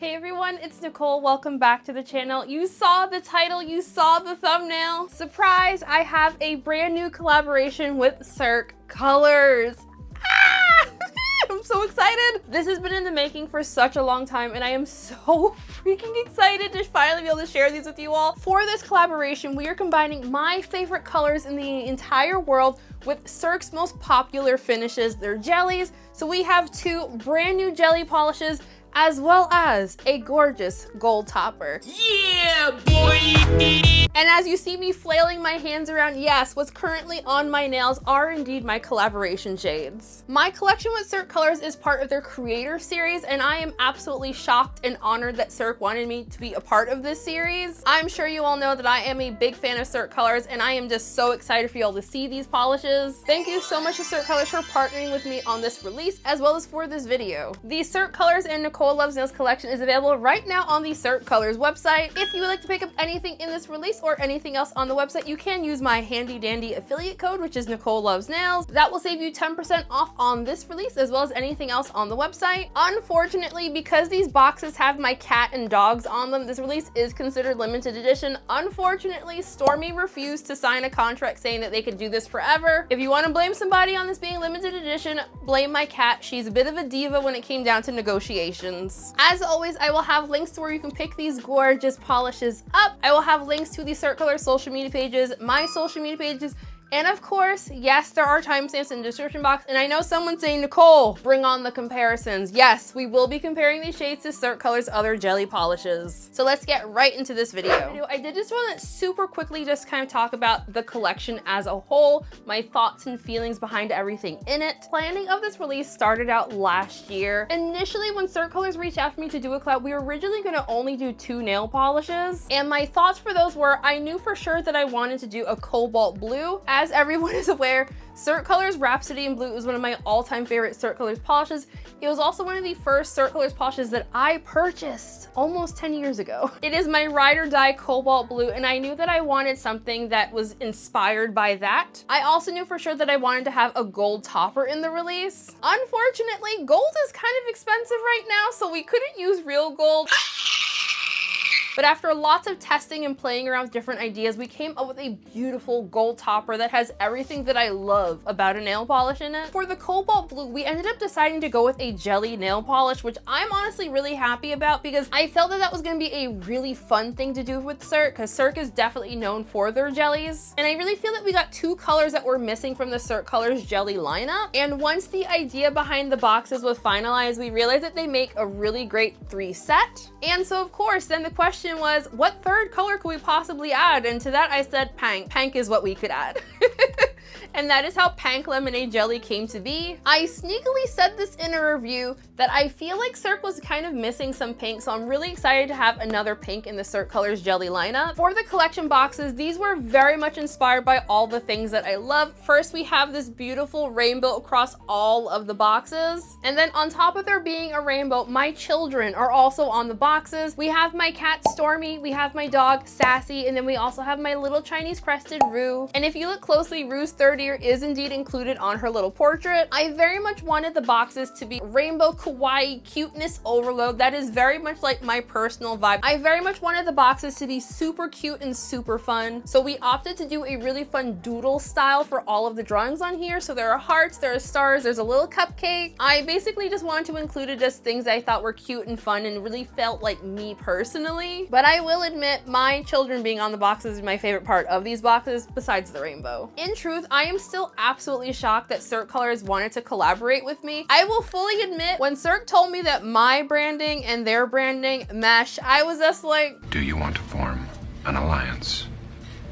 Hey everyone, it's Nicole. Welcome back to the channel. You saw the title, you saw the thumbnail. Surprise, I have a brand new collaboration with Cirque Colors. I'm so excited. This has been in the making for such a long time and I am so freaking excited to finally be able to share these with you all. For this collaboration, we are combining my favorite colors in the entire world with Cirque's most popular finishes, their jellies. So we have two brand new jelly polishes as well as a gorgeous gold topper. Yeah, boy! And as you see me flailing my hands around, yes, what's currently on my nails are indeed my collaboration shades. My collection with Cirque Colors is part of their creator series, and I am absolutely shocked and honored that Cirque wanted me to be a part of this series. I'm sure you all know that I am a big fan of Cirque Colors, and I am just so excited for you all to see these polishes. Thank you so much to Cirque Colors for partnering with me on this release, as well as for this video. The Cirque Colors and Nicole Loves Nails collection is available right now on the Cirque Colors website. If you would like to pick up anything in this release or anything else on the website, you can use my handy dandy affiliate code, which is Nicole Loves Nails. That will save you 10% off on this release as well as anything else on the website. Unfortunately, because these boxes have my cat and dogs on them, this release is considered limited edition. Unfortunately, Stormy refused to sign a contract saying that they could do this forever. If you want to blame somebody on this being limited edition, blame my cat. She's a bit of a diva when it came down to negotiations. As always, I will have links to where you can pick these gorgeous polishes up. I will have links to the Cirque Colors social media pages, my social media pages, and of course, yes, there are timestamps in the description box. And I know someone's saying, Nicole, bring on the comparisons. Yes, we will be comparing these shades to Cirque Colors' other jelly polishes. So let's get right into this video. I did just want to super quickly just kind of talk about the collection as a whole, my thoughts and feelings behind everything in it. Planning of this release started out last year. Initially, when Cirque Colors reached out for me to do a collab, we were originally going to only do 2 nail polishes. And my thoughts for those were, I knew for sure that I wanted to do a cobalt blue. As everyone is aware, Cirque Colors Rhapsody in Blue is one of my all-time favorite Cirque Colors polishes. It was also one of the first Cirque Colors polishes that I purchased almost 10 years ago. It is my ride or die cobalt blue, and I knew that I wanted something that was inspired by that. I also knew for sure that I wanted to have a gold topper in the release. Unfortunately, gold is kind of expensive right now, so we couldn't use real gold. But after lots of testing and playing around with different ideas, we came up with a beautiful gold topper that has everything that I love about a nail polish in it. For the cobalt blue, we ended up deciding to go with a jelly nail polish, which I'm honestly really happy about because I felt that that was going to be a really fun thing to do with Cirque, because Cirque is definitely known for their jellies. And I really feel that we got 2 colors that were missing from the Cirque Colors jelly lineup. And once the idea behind the boxes was finalized, we realized that they make a really great 3 set. And so of course, then the question was, what 3rd color could we possibly add? And to that I said PANK. PANK is what we could add. And that is how PANK Lemonade Jelly came to be. I sneakily said this in a review that I feel like Cirque was kind of missing some pink, so I'm really excited to have another pink in the Cirque Colors Jelly lineup. For the collection boxes, these were very much inspired by all the things that I love. First, we have this beautiful rainbow across all of the boxes. And then on top of there being a rainbow, my children are also on the boxes. We have my cat Stormy, we have my dog Sassy, and then we also have my little Chinese crested Rue. And if you look closely, Rue's 3rd ear is indeed included on her little portrait. I very much wanted the boxes to be rainbow kawaii cuteness overload. That is very much like my personal vibe. I very much wanted the boxes to be super cute and super fun. So we opted to do a really fun doodle style for all of the drawings on here. So there are hearts, there are stars, there's a little cupcake. I basically just wanted to include just things I thought were cute and fun and really felt like me personally. But I will admit, my children being on the boxes is my favorite part of these boxes besides the rainbow. In truth, I am still absolutely shocked that Cirque Colors wanted to collaborate with me. I will fully admit, when Cirque told me that my branding and their branding mesh, I was just like, do you want to form an alliance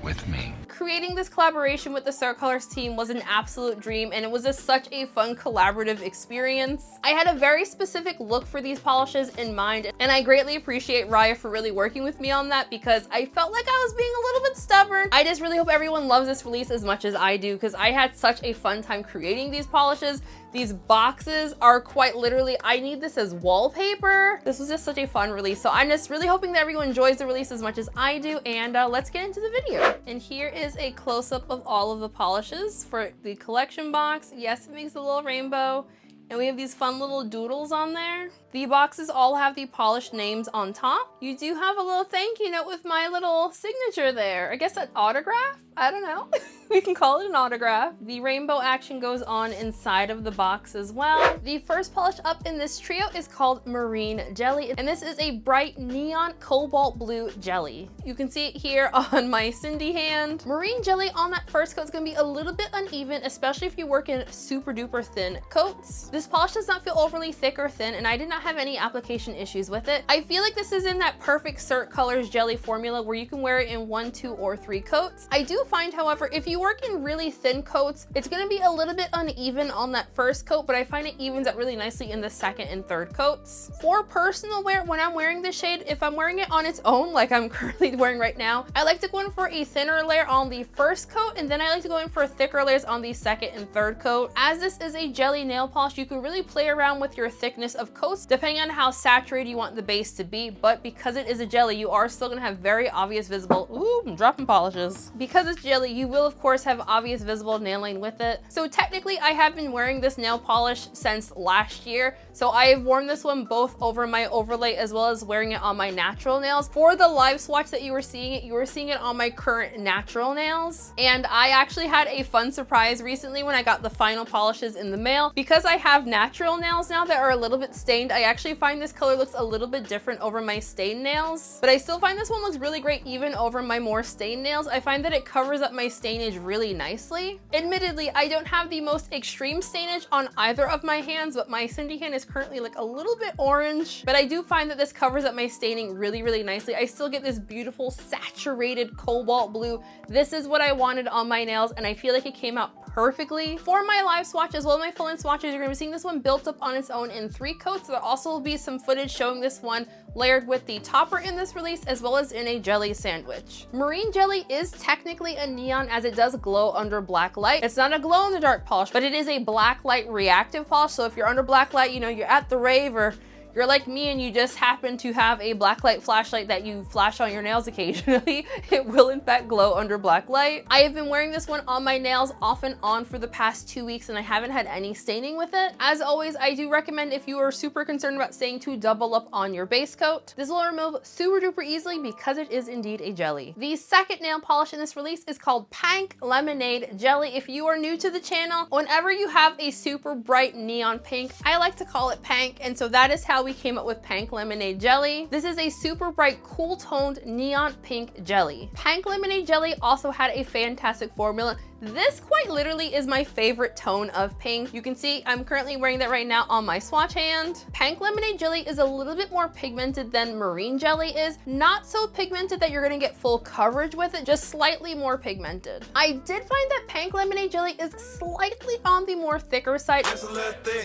with me? Creating this collaboration with the Cirque Colors team was an absolute dream, and it was just such a fun collaborative experience. I had a very specific look for these polishes in mind, and I greatly appreciate Raya for really working with me on that because I felt like I was being a little bit stubborn. I just really hope everyone loves this release as much as I do because I had such a fun time creating these polishes. These boxes are quite literally, I need this as wallpaper. This was just such a fun release. So I'm just really hoping that everyone enjoys the release as much as I do. And let's get into the video. And here is a close-up of all of the polishes for the collection box. Yes, it makes a little rainbow. And we have these fun little doodles on there. The boxes all have the polished names on top. You do have a little thank you note with my little signature there. I guess an autograph? I don't know. We can call it an autograph. The rainbow action goes on inside of the box as well. The first polish up in this trio is called Marine Jelly, and this is a bright neon cobalt blue jelly. You can see it here on my Cindy hand. Marine Jelly on that first coat is gonna be a little bit uneven, especially if you work in super duper thin coats. This polish does not feel overly thick or thin, and I did not have any application issues with it. I feel like this is in that perfect Cirque Colors jelly formula where you can wear it in 1, 2, or 3 coats. I do find, however, if you work in really thin coats, it's gonna be a little bit uneven on that first coat, but I find it evens out really nicely in the second and third coats. For personal wear, when I'm wearing this shade, if I'm wearing it on its own, like I'm currently wearing right now, I like to go in for a thinner layer on the first coat, and then I like to go in for thicker layers on the second and third coat. As this is a jelly nail polish, you can really play around with your thickness of coats depending on how saturated you want the base to be, but because it is a jelly, you are still gonna have very obvious visible, ooh, I'm dropping polishes. Because it's jelly, you will of course have obvious visible nailing with it. So technically I have been wearing this nail polish since last year, so I have worn this one both over my overlay as well as wearing it on my natural nails. For the live swatch that you were seeing it on my current natural nails, and I actually had a fun surprise recently when I got the final polishes in the mail. Because I have natural nails now that are a little bit stained, I actually find this color looks a little bit different over my stained nails, but I still find this one looks really great even over my more stained nails. I find that it covers up my stainage really nicely. Admittedly, I don't have the most extreme stainage on either of my hands, but my Cindy hand is currently like a little bit orange, but I do find that this covers up my staining really, really nicely. I still get this beautiful saturated cobalt blue. This is what I wanted on my nails, and I feel like it came out perfectly. For my live swatch as well as my full-length swatches, you're gonna be seeing this one built up on its own in 3 coats. There also will be some footage showing this one layered with the topper in this release as well as in a jelly sandwich. Marine Jelly is technically a neon as it does glow under black light. It's not a glow in the dark polish, but it is a black light reactive polish. So if you're under black light, you know, you're at the rave, or you're like me and you just happen to have a blacklight flashlight that you flash on your nails occasionally, it will in fact glow under black light. I have been wearing this one on my nails off and on for the past 2 weeks and I haven't had any staining with it. As always, I do recommend, if you are super concerned about staining, to double up on your base coat. This will remove super duper easily because it is indeed a jelly. The second nail polish in this release is called PANK Lemonade Jelly. If you are new to the channel, whenever you have a super bright neon pink, I like to call it PANK, and so that is how we came up with PANK Lemonade Jelly. This is a super bright, cool toned neon pink jelly. PANK Lemonade Jelly also had a fantastic formula. This quite literally is my favorite tone of pink. You can see I'm currently wearing that right now on my swatch hand. PANK Lemonade Jelly is a little bit more pigmented than Marine Jelly is. Not so pigmented that you're gonna get full coverage with it, just slightly more pigmented. I did find that PANK Lemonade Jelly is slightly on the more thicker side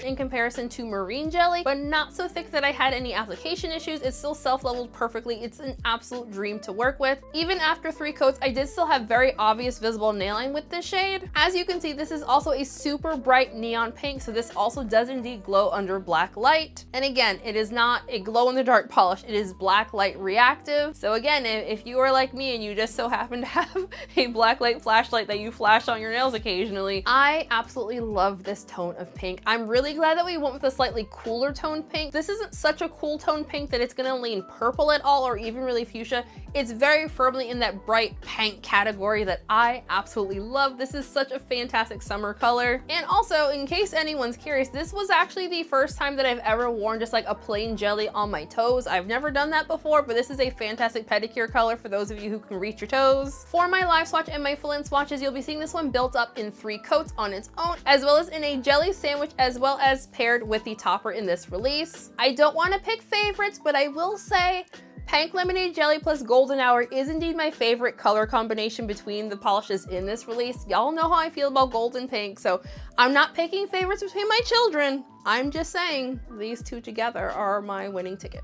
in comparison to Marine Jelly, but not so thick that I had any application issues. It's still self-leveled perfectly. It's an absolute dream to work with. Even after 3 coats, I did still have very obvious visible nailing with this shade. As you can see, this is also a super bright neon pink, so this also does indeed glow under black light. And again, it is not a glow in the dark polish, it is black light reactive. So again, if you are like me and you just so happen to have a black light flashlight that you flash on your nails occasionally, I absolutely love this tone of pink. I'm really glad that we went with a slightly cooler tone pink. This isn't such a cool tone pink that it's gonna lean purple at all or even really fuchsia. It's very firmly in that bright pink category that I absolutely love. This is such a fantastic summer color. And also, in case anyone's curious, this was actually the first time that I've ever worn just like a plain jelly on my toes. I've never done that before, but this is a fantastic pedicure color for those of you who can reach your toes. For my live swatch and my full-length swatches, you'll be seeing this one built up in 3 coats on its own, as well as in a jelly sandwich, as well as paired with the topper in this release. I don't want to pick favorites, but I will say PANK Lemonade Jelly plus Golden Hour is indeed my favorite color combination between the polishes in this release. Y'all know how I feel about gold and pink, so I'm not picking favorites between my children. I'm just saying these two together are my winning ticket.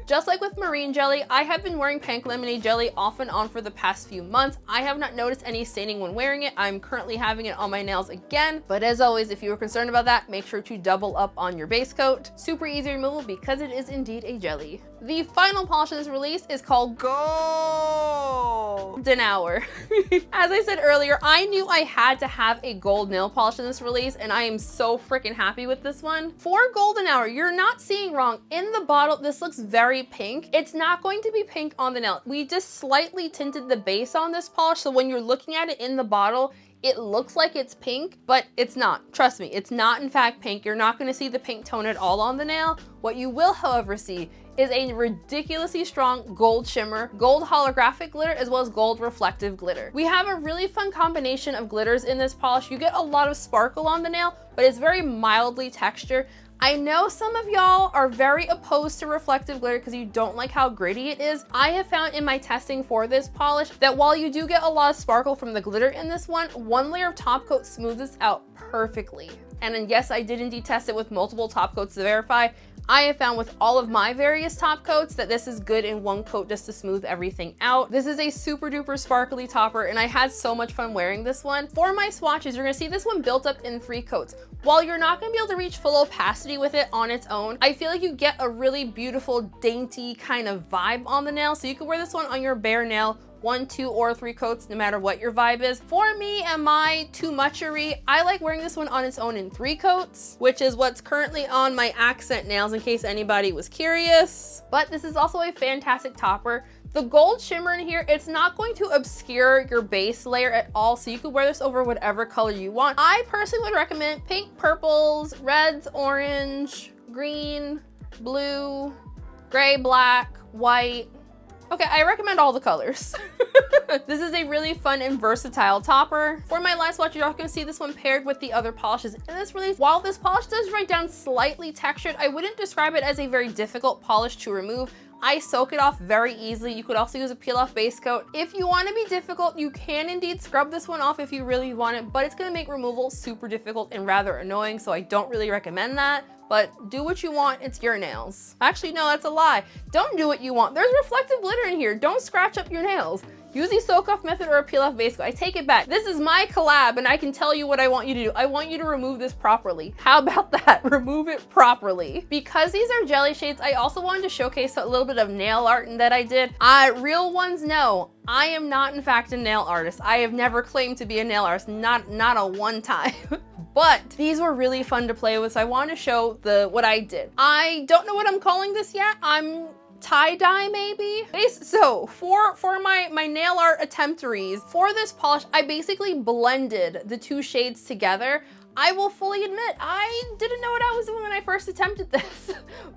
Just like with marine jelly, I have been wearing PANK lemonade jelly off and on for the past few months. I have not noticed any staining when wearing it. I'm currently having it on my nails again, but as always, if you were concerned about that, make sure to double up on your base coat. Super easy removal because it is indeed a jelly. The final polish in this release is called GOOOOOLDen Hour. As I said earlier, I knew I had to have a gold nail polish in this release, and I am so freaking happy with this one. For GOOOOOLDen Hour, you're not seeing wrong. In the bottle, this looks very pink. It's not going to be pink on the nail. We just slightly tinted the base on this polish, so when you're looking at it in the bottle, it looks like it's pink, but it's not. Trust me, it's not in fact pink. You're not gonna see the pink tone at all on the nail. What you will, however, see is a ridiculously strong gold shimmer, gold holographic glitter, as well as gold reflective glitter. We have a really fun combination of glitters in this polish. You get a lot of sparkle on the nail, but it's very mildly textured. I know some of y'all are very opposed to reflective glitter because you don't like how gritty it is. I have found in my testing for this polish that while you do get a lot of sparkle from the glitter in this one layer of top coat smooths this out perfectly. And then yes, I did indeed test it with multiple top coats to verify. I have found with all of my various top coats that this is good in one coat just to smooth everything out. This is a super duper sparkly topper, and I had so much fun wearing this one. For my swatches, you're gonna see this one built up in 3 coats. While you're not gonna be able to reach full opacity with it on its own, I feel like you get a really beautiful, dainty kind of vibe on the nail. So you can wear this one on your bare nail, 1, 2, or 3 coats, no matter what your vibe is. For me and my too muchery, I like wearing this one on its own in 3 coats, which is what's currently on my accent nails in case anybody was curious. But this is also a fantastic topper. The gold shimmer in here, it's not going to obscure your base layer at all, so you can wear this over whatever color you want. I personally would recommend pink, purples, reds, orange, green, blue, gray, black, white. Okay, I recommend all the colors. This is a really fun and versatile topper. For my last swatch, you're also gonna see this one paired with the other polishes in this release. While this polish does write down slightly textured, I wouldn't describe it as a very difficult polish to remove. I soak it off very easily. You could also use a peel off base coat. If you want to be difficult, you can indeed scrub this one off if you really want it, but it's going to make removal super difficult and rather annoying, so I don't really recommend that. But do what you want, it's your nails. Actually, no, that's a lie. Don't do what you want. There's reflective glitter in here. Don't scratch up your nails. Use the soak off method or a peel off base coat. I take it back. This is my collab and I can tell you what I want you to do. I want you to remove this properly. How about that? Remove it properly. Because these are jelly shades, I also wanted to showcase a little bit of nail art that I did. Real ones know, I am not in fact a nail artist. I have never claimed to be a nail artist, not a one time. But these were really fun to play with, so I wanted to show what I did. I don't know what I'm calling this yet. I'm tie-dye maybe? So for my nail art attempteries, for this polish, I basically blended the 2 shades together. I will fully admit, I didn't know what I was doing when I first attempted this,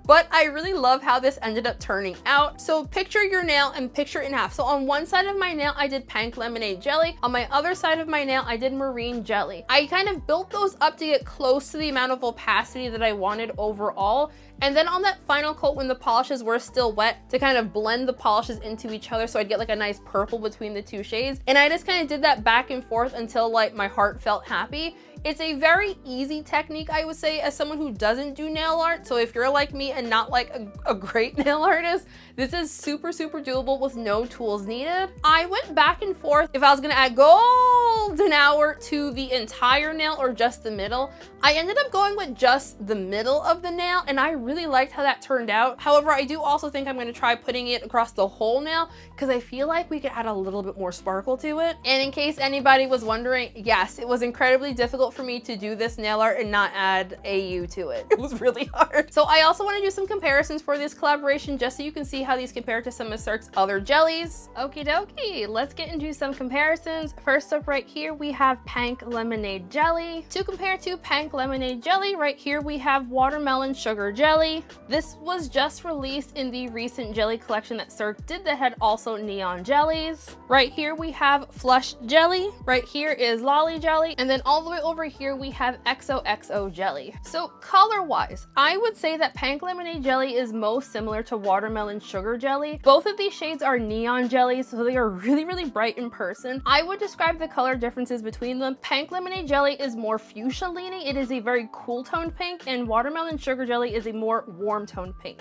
but I really love how this ended up turning out. So picture your nail and picture it in half. So on one side of my nail, I did PANK lemonade jelly. On my other side of my nail, I did marine jelly. I kind of built those up to get close to the amount of opacity that I wanted overall. And then on that final coat, when the polishes were still wet, to kind of blend the polishes into each other so I'd get like a nice purple between the 2 shades. And I just kind of did that back and forth until like my heart felt happy. It's a very easy technique, I would say, as someone who doesn't do nail art. So if you're like me and not like a great nail artist, this is super doable with no tools needed. I went back and forth if I was gonna add GOOOOOLDen Hour to the entire nail or just the middle. I ended up going with just the middle of the nail, and I really liked how that turned out. However, I do also think I'm gonna try putting it across the whole nail because I feel like we could add a little bit more sparkle to it. And in case anybody was wondering, yes, it was incredibly difficult for me to do this nail art and not add AU to it. It was really hard. So I also want to do some comparisons for this collaboration just so you can see how these compare to some of Cirque's other jellies. Okie dokie, let's get into some comparisons. First up right here, we have PANK lemonade jelly. To compare to PANK lemonade jelly, right here we have watermelon sugar jelly. This was just released in the recent jelly collection that Cirque did that had also neon jellies. Right here we have flush jelly. Right here is lolly jelly. And then all the way over here we have XOXO jelly. So color wise, I would say that PANK lemonade jelly is most similar to watermelon sugar jelly. Both of these shades are neon jellies, so they are really bright in person. I would describe the color differences between them. PANK lemonade jelly is more fuchsia leaning. It is a very cool toned pink, and watermelon sugar jelly is a more warm toned pink.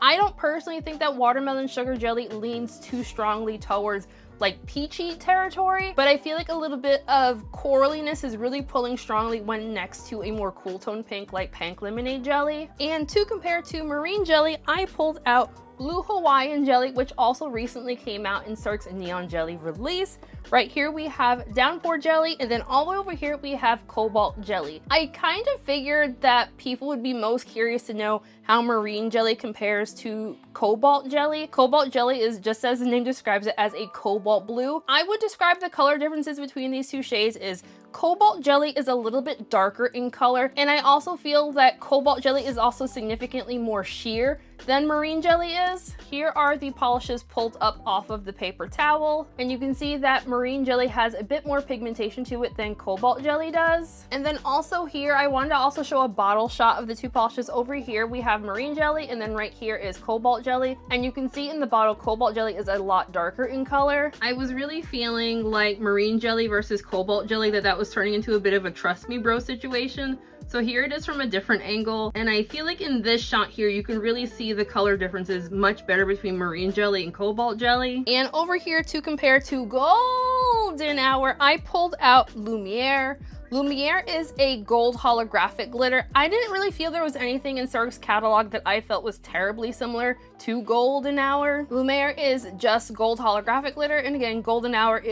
I don't personally think that watermelon sugar jelly leans too strongly towards like peachy territory, but I feel like a little bit of coraliness is really pulling strongly when next to a more cool tone pink like PANK lemonade jelly. And to compare to marine jelly, I pulled out Blue Hawaiian jelly, which also recently came out in Cirque's neon jelly release. Right here we have downpour jelly, and then all the way over here we have cobalt jelly. I kind of figured that people would be most curious to know how marine jelly compares to cobalt jelly. Cobalt jelly is, just as the name describes it, as a cobalt blue. I would describe the color differences between these two shades is cobalt jelly is a little bit darker in color, and I also feel that cobalt jelly is also significantly more sheer than marine jelly is. Here are the polishes pulled up off of the paper towel, and you can see that marine jelly has a bit more pigmentation to it than cobalt jelly does. And then also here, I wanted to also show a bottle shot of the two polishes. Over here we have marine jelly, and then right here is cobalt jelly, and you can see in the bottle cobalt jelly is a lot darker in color. I was really feeling like marine jelly versus cobalt jelly, that was turning into a bit of a trust me bro situation. So here it is from a different angle, and I feel like in this shot here you can really see the color differences much better between marine jelly and cobalt jelly. And over here to compare to Golden Hour, I pulled out Lumiere. Lumiere is a gold holographic glitter. I didn't really feel there was anything in Cirque's catalog that I felt was terribly similar to Golden Hour. Lumiere is just gold holographic glitter, and again, Golden Hour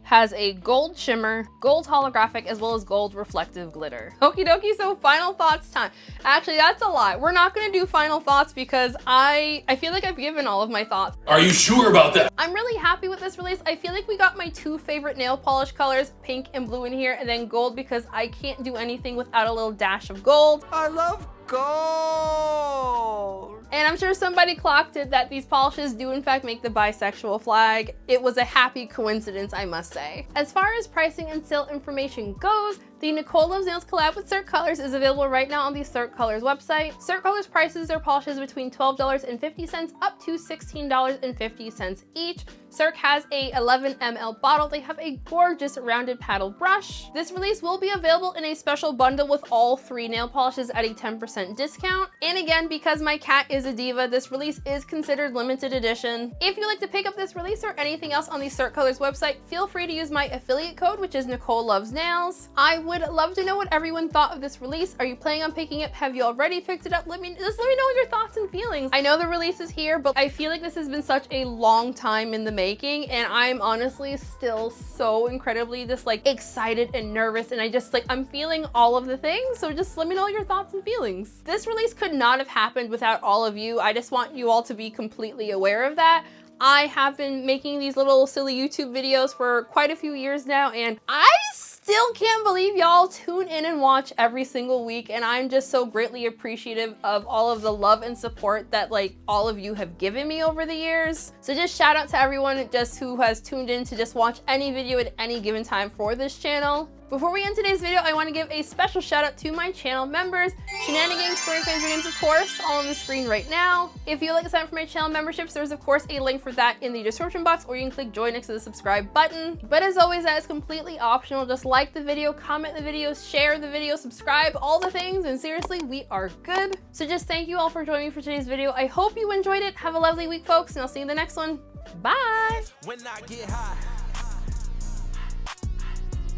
has a gold shimmer, gold holographic, as well as gold reflective glitter. Okie dokie, so final thoughts time. Actually, that's a lie. We're not gonna do final thoughts because I feel like I've given all of my thoughts. Are you sure about that? I'm really happy with this release. I feel like we got my two favorite nail polish colors, pink and blue in here, and then gold because I can't do anything without a little dash of gold. I love gold. And I'm sure somebody clocked it that these polishes do in fact make the bisexual flag. It was a happy coincidence, I must say. As far as pricing and sale information goes, the Nicole Loves Nails collab with Cirque Colors is available right now on the Cirque Colors website. Cirque Colors prices their polishes between $12.50 up to $16.50 each. Cirque has a 11 ml bottle. They have a gorgeous rounded paddle brush. This release will be available in a special bundle with all 3 nail polishes at a 10% discount. And again, because my cat is a diva, this release is considered limited edition. If you'd like to pick up this release or anything else on the Cirque Colors website, feel free to use my affiliate code, which is Nicole Loves Nails. I would love to know what everyone thought of this release. Are you planning on picking it? Have you already picked it up? Let me know your thoughts and feelings. I know the release is here, but I feel like this has been such a long time in the making, and I'm honestly still so incredibly just like excited and nervous, and I'm feeling all of the things. So just let me know your thoughts and feelings. This release could not have happened without all of you. I just want you all to be completely aware of that. I have been making these little silly YouTube videos for quite a few years now, and I still can't believe y'all tune in and watch every single week, and I'm just so greatly appreciative of all of the love and support that like all of you have given me over the years. So just shout out to everyone just who has tuned in to just watch any video at any given time for this channel. Before we end today's video, I want to give a special shout out to my channel members. Shenanigans, Story Fans, your names of course, all on the screen right now. If you'd like to sign up for my channel memberships, there's of course a link for that in the description box, or you can click join next to the subscribe button. But as always, that is completely optional. Just like the video, comment the video, share the video, subscribe, all the things, and seriously, we are good. So just thank you all for joining me for today's video. I hope you enjoyed it. Have a lovely week, folks, and I'll see you in the next one. Bye! When I get high,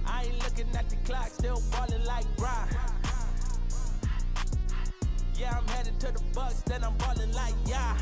I ain't looking at the clock, still ballin' like Brian. Yeah, I'm headed to the Bucks, then I'm ballin' like yeah.